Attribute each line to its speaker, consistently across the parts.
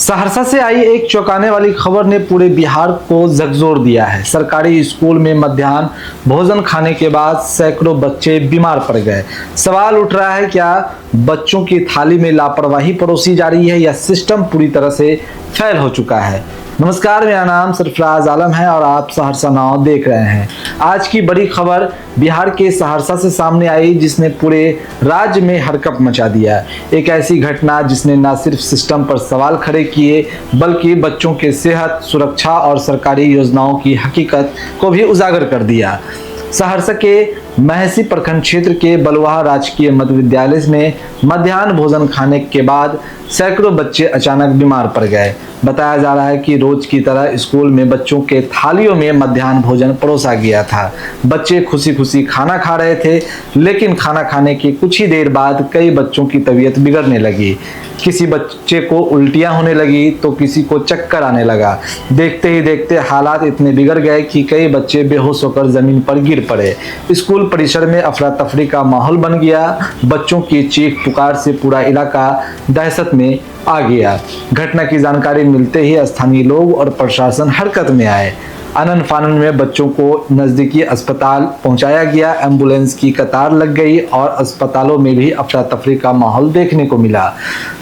Speaker 1: सहरसा से आई एक चौंकाने वाली खबर ने पूरे बिहार को झकझोर दिया है। सरकारी स्कूल में मध्याह्न भोजन खाने के बाद सैकड़ों बच्चे बीमार पड़ गए। सवाल उठ रहा है, क्या बच्चों की थाली में लापरवाही परोसी जा रही है या सिस्टम पूरी तरह से फेल हो चुका है। नमस्कार, मेरा नाम सरफराज आलम है और आप सहरसा नाउ देख रहे हैं। आज की बड़ी खबर बिहार के सहरसा से सामने आई, जिसने पूरे राज्य में हड़कंप मचा दिया। एक ऐसी घटना जिसने न सिर्फ सिस्टम पर सवाल खड़े किए बल्कि बच्चों के सेहत, सुरक्षा और सरकारी योजनाओं की हकीकत को भी उजागर कर दिया। सहरसा के महसी प्रखंड क्षेत्र के बलुहा राजकीय मध्य विद्यालय में मध्याह्न भोजन खाने के बाद सैकड़ों बच्चे अचानक बीमार पड़ गए। बताया जा रहा है कि रोज की तरह स्कूल में बच्चों के थालियों में मध्याह्न भोजन परोसा गया था। बच्चे खुशी खुशी खाना खा रहे थे, लेकिन खाना खाने के कुछ ही देर बाद कई बच्चों की तबीयत बिगड़ने लगी। किसी बच्चे को उल्टियां होने लगी तो किसी को चक्कर आने लगा। देखते ही देखते हालात इतने बिगड़ गए कि कई बच्चे बेहोश होकर जमीन पर गिर पड़े। स्कूल परिसर में अफरा तफरी का माहौल बन गया। बच्चों की चीख पुकार से पूरा इलाका दहशत में आ गया। घटना की जानकारी मिलते ही स्थानीय लोग और प्रशासन हरकत में आए। आनन फानन में बच्चों को नजदीकी अस्पताल पहुंचाया गया। एम्बुलेंस की कतार लग गई और अस्पतालों में भी अफरा तफरी का माहौल देखने को मिला।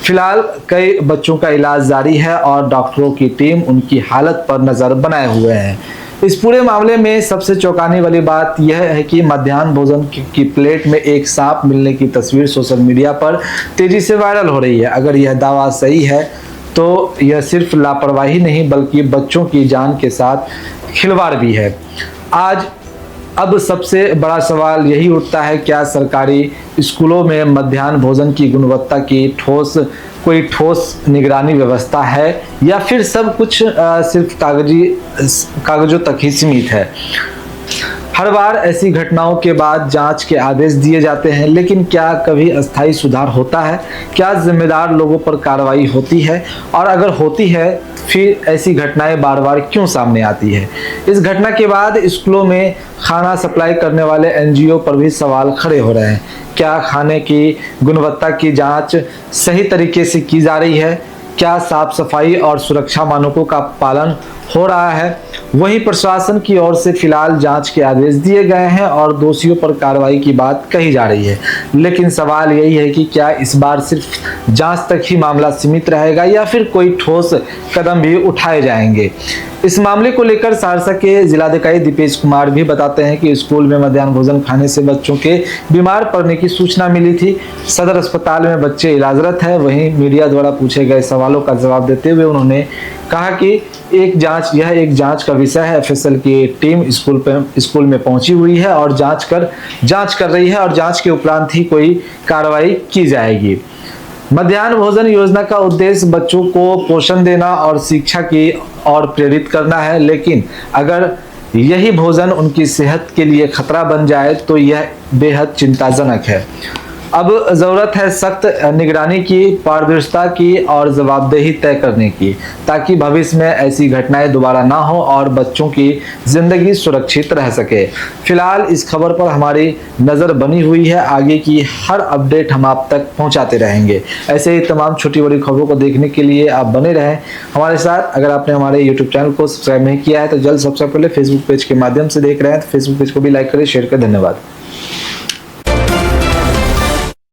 Speaker 1: फिलहाल कई बच्चों का इलाज जारी है और डॉक्टरों की टीम उनकी हालत पर नजर बनाए हुए है। इस पूरे मामले में सबसे चौंकाने वाली बात यह है कि मध्याह्न भोजन की प्लेट में एक सांप मिलने की तस्वीर सोशल मीडिया पर तेजी से वायरल हो रही है। अगर यह दावा सही है तो यह सिर्फ लापरवाही नहीं बल्कि बच्चों की जान के साथ खिलवाड़ भी है। अब सबसे बड़ा सवाल यही उठता है, क्या सरकारी स्कूलों में मध्याह्न भोजन की गुणवत्ता की कोई ठोस निगरानी व्यवस्था है या फिर सब कुछ सिर्फ कागजों तक ही सीमित है। हर बार ऐसी घटनाओं के बाद जांच के आदेश दिए जाते हैं, लेकिन क्या कभी अस्थायी सुधार होता है? क्या जिम्मेदार लोगों पर कार्रवाई होती है? और अगर होती है फिर ऐसी घटनाएं बार बार क्यों सामने आती है? इस घटना के बाद स्कूलों में खाना सप्लाई करने वाले एनजीओ पर भी सवाल खड़े हो रहे हैं। क्या खाने की गुणवत्ता की जांच सही तरीके से की जा रही है? क्या साफ सफाई और सुरक्षा मानकों का पालन हो रहा है? वहीं प्रशासन की ओर से फिलहाल जांच के आदेश दिए गए हैं और दोषियों पर कार्रवाई की बात कही जा रही है, लेकिन सवाल यही है कि क्या इस बार सिर्फ जांच तक ही मामला सीमित रहेगा या फिर कोई ठोस कदम भी उठाए जाएंगे। इस मामले को लेकर सहरसा के जिलाधिकारी दीपेश कुमार भी बताते हैं कि स्कूल में मध्याह्न भोजन खाने से बच्चों के बीमार पड़ने की सूचना मिली थी। सदर अस्पताल में बच्चे इलाजरत है। वहीं मीडिया द्वारा पूछे गए सवालों का जवाब देते हुए उन्होंने कहा कि यह एक जांच का विषय है। एफएसएल की टीम स्कूल में पहुंची हुई है और जांच कर रही है और जांच के उपरांत ही कोई कार्रवाई की जाएगी। मध्याह्न भोजन योजना का उद्देश्य बच्चों को पोषण देना और शिक्षा की ओर प्रेरित करना है, लेकिन अगर यही भोजन उनकी सेहत के लिए खतरा बन जाए तो यह बेहद चिंताजनक है। अब जरूरत है सख्त निगरानी की, पारदर्शिता की और जवाबदेही तय करने की, ताकि भविष्य में ऐसी घटनाएं दोबारा ना हो और बच्चों की जिंदगी सुरक्षित रह सके। फिलहाल इस खबर पर हमारी नज़र बनी हुई है। आगे की हर अपडेट हम आप तक पहुंचाते रहेंगे। ऐसे ही तमाम छोटी बड़ी खबरों को देखने के लिए आप बने रहें हमारे साथ। अगर आपने हमारे यूट्यूब चैनल को सब्सक्राइब नहीं किया है तो जल्द सब्सक्राइब कर ले। फेसबुक पेज के माध्यम से देख रहे हैं तो फेसबुक पेज को भी लाइक करें, शेयर करें। धन्यवाद।